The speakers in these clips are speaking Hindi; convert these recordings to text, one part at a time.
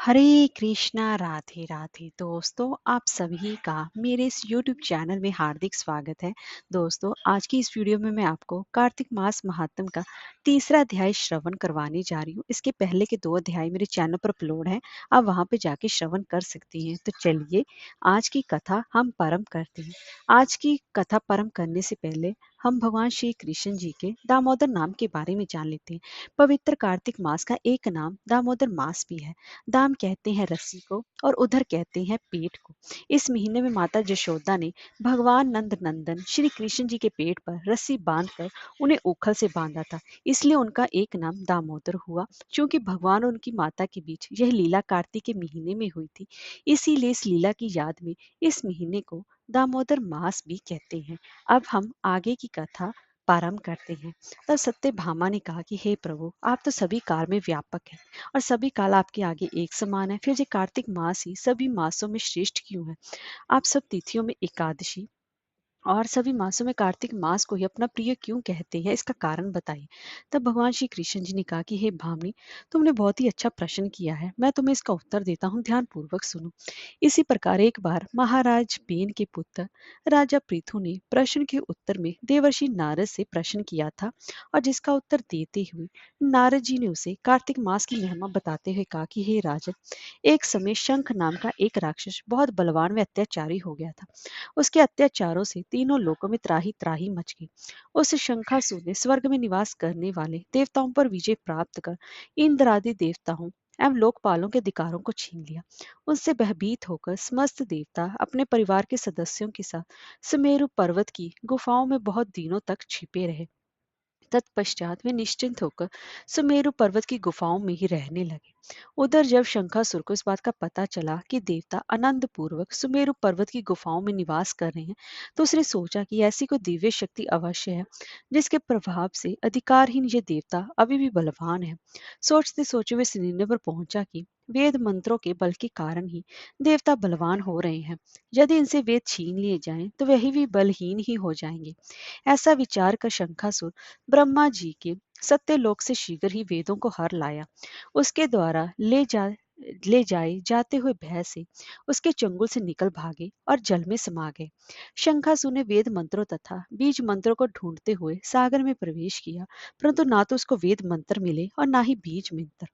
हरे कृष्णा राधे राधे दोस्तों, आप सभी का मेरे इस यूट्यूब चैनल में हार्दिक स्वागत है। दोस्तों, आज की इस वीडियो में मैं आपको कार्तिक मास महात्म का तीसरा अध्याय श्रवण करवाने जा रही हूँ। इसके पहले के दो अध्याय मेरे चैनल पर अपलोड हैं, आप वहां पे जाके श्रवण कर सकती हैं। तो चलिए आज की कथा हम प्रारंभ करते हैं। आज की कथा प्रारंभ करने से पहले हम भगवान श्री कृष्ण जी के दामोदर नाम के बारे में जान लेते हैं। पवित्र कार्तिक मास का एक नाम दामोदर मास भी है। दाम कहते हैं रस्सी को और उधर कहते हैं पेट को। इस महीने में माता जशोदा ने भगवान नंद नंदन श्री कृष्ण जी के पेट पर रस्सी बांधकर उन्हें उखल से बांधा था, इसलिए उनका एक नाम दामोदर हुआ। क्योंकि भगवान और उनकी माता के बीच यह लीला कार्तिक के महीने में हुई थी, इसीलिए इस लीला की याद में इस महीने को दामोदर मास भी कहते हैं। अब हम आगे की कथा प्रारंभ करते हैं। तब सत्यभामा ने कहा कि हे प्रभु, आप तो सभी काल में व्यापक हैं और सभी काल आपके आगे एक समान है। फिर ये कार्तिक मास ही सभी मासों में श्रेष्ठ क्यों है? आप सब तिथियों में एकादशी और सभी मासों में कार्तिक मास को ही अपना प्रिय क्यों कहते हैं? इसका कारण बताइए। तब भगवान श्री कृष्ण जी ने कहा कि हे भामिनी, तुमने बहुत ही अच्छा प्रश्न किया है। मैं तुम्हें इसका उत्तर देता हूँ, ध्यान पूर्वक सुनो। इसी प्रकार एक बार महाराज बेन के पुत्र राजा पृथु ने प्रश्न के उत्तर में देवर्षि नारद से प्रश्न किया था, और जिसका उत्तर देते हुए नारद जी ने उसे कार्तिक मास की महिमा बताते हुए कहा कि हे राजन, एक समय शंख नाम का एक राक्षस बहुत बलवान व अत्याचारी हो गया था। उसके अत्याचारों से तीनों लोकों में त्राही त्राही मच गई। उस शंखासुर ने स्वर्ग में निवास करने वाले देवताओं पर विजय प्राप्त कर इंद्र आदि देवताओं एवं लोकपालों के अधिकारों को छीन लिया। उनसे भयभीत होकर समस्त देवता अपने परिवार के सदस्यों के साथ सुमेरु पर्वत की गुफाओं में बहुत दिनों तक छिपे रहे। तत्पश्चात वे निश्चिंत होकर सुमेरु पर्वत की गुफाओं में ही रहने लगे। उधर जब शंखासुर को इस बात का पता चला कि देवता आनंद पूर्वक सुमेरु पर्वत की गुफाओं में निवास कर रहे हैं, तो उसने सोचा कि ऐसी कोई दिव्य शक्ति अवश्य है जिसके प्रभाव से अधिकारहीन ये देवता अभी भी बलवान है। सोचते सोचते वे इस निर्णय पर पहुंचा कि वेद मंत्रों के बल के कारण ही देवता बलवान हो रहे हैं। यदि इनसे वेद छीन लिए जाएं तो वही भी बलहीन ही हो जाएंगे। ऐसा विचार कर शंखासुर ब्रह्मा जी के सत्यलोक से शीघ्र ही वेदों को हर लाया। उसके द्वारा ले जाए जाते हुए भय से उसके चंगुल से निकल भागे और जल में समा गए। शंखासुर ने वेद मंत्रों तथा बीज मंत्रों को ढूंढते हुए सागर में प्रवेश किया, परंतु ना तो उसको वेद मंत्र मिले और ना ही बीज मंत्र।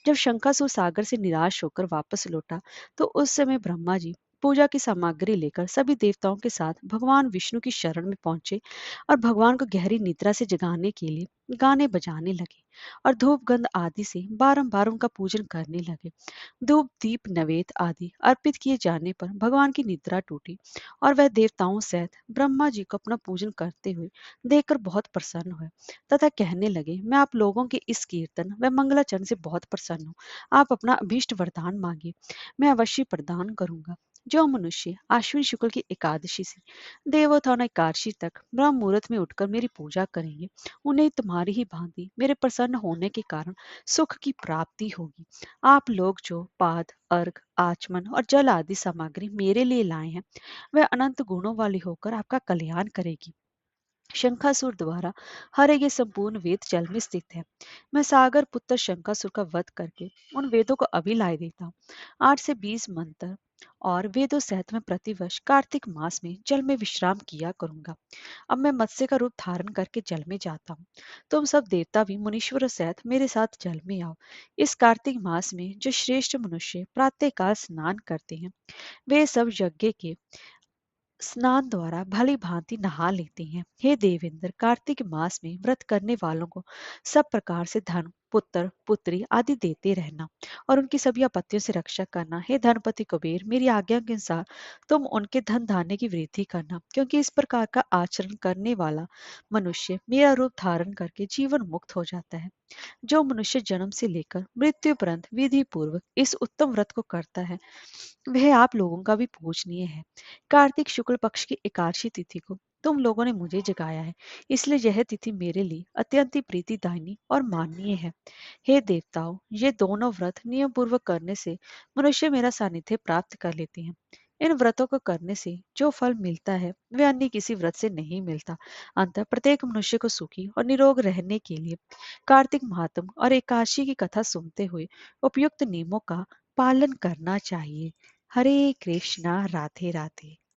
जब शंखासुर सागर से निराश होकर वापस लौटा, तो उस समय ब्रह्मा जी पूजा की सामग्री लेकर सभी देवताओं के साथ भगवान विष्णु की शरण में पहुंचे और भगवान को गहरी निद्रा से जगाने के लिए गाने बजाने लगे और धूप गंध आदि से बारंबार उनका पूजन करने लगे। धूप दीप नवेद आदि अर्पित किए जाने पर भगवान की निद्रा टूटी और वह देवताओं सहित ब्रह्मा जी को अपना पूजन करते हुए देखकर बहुत प्रसन्न हुए तथा कहने लगे, मैं आप लोगों के इस कीर्तन व मंगलाचरण से बहुत प्रसन्न हूँ। आप अपना अभीष्ट वरदान मांगिए, मैं अवश्य प्रदान करूंगा। जो मनुष्य आश्विन शुक्ल की एकादशी से देवोत्थान एकादशी तक ब्रह्म मुहूर्त में उठकर मेरी पूजा करेंगे, उन्हें तुम्हारी ही भांति मेरे प्रसन्न होने के कारण सुख की प्राप्ति होगी। आप लोग जो पाद अर्घ आचमन और जल आदि सामग्री मेरे लिए लाए हैं, वह अनंत गुणों वाली होकर आपका कल्याण करेगी। शंखासुर द्वारा हरे ये संपूर्ण वेद जल में स्थित है। मैं सागर पुत्र शंखासुर का वध करके उन वेदों को अभी लाए देता हूँ। 8 से 20 मंत्र और वेदों सहित मैं प्रतिवर्ष कार्तिक मास में जल में विश्राम किया करूंगा। अब मैं मत्स्य का रूप धारण करके जल में जाता हूँ। तुम सब देवता भी मुनीश्वर सहित मेरे साथ जल में आओ। इस कार्तिक मास में जो श्रेष्ठ मनुष्य प्रातःकाल स्नान करते हैं, वे सब यज्ञ के स्नान द्वारा भली भांति नहा लेते हैं। हे देवेंद्र, कार्तिक मास में व्रत करने वालों को सब प्रकार से धन पुत्र पुत्री आदि देते रहना और उनकी सभी आपत्तियों से रक्षा करना। हे धनपति कुबेर, मेरी आज्ञा के अनुसार तुम उनके धन धान्य की वृद्धि करना, क्योंकि इस प्रकार का आचरण करने वाला मनुष्य मेरा रूप धारण करके जीवन मुक्त हो जाता है। जो मनुष्य जन्म से लेकर मृत्यु पर्यंत विधि पूर्वक इस उत्तम व्रत को करता है, वह आप लोगों का भी पूजनीय है। कार्तिक शुक्ल पक्ष की एकादशी तिथि को तुम लोगों ने मुझे जगाया है, इसलिए यह तिथि मेरे लिए अत्यंत ही प्रीतिदायिनी और माननीय है। हे देवताओं, ये दोनों व्रत नियम पूर्वक करने से मनुष्य मेरा सानिध्य प्राप्त कर लेते हैं। इन व्रतों को करने से जो फल मिलता है वह अन्य किसी व्रत से नहीं मिलता। अंततः प्रत्येक मनुष्य को सुखी और निरोग रहने के लिए कार्तिक महात्म और एकादशी की कथा सुनते हुए उपयुक्त नियमों का पालन करना चाहिए। हरे कृष्णा, राधे राधे।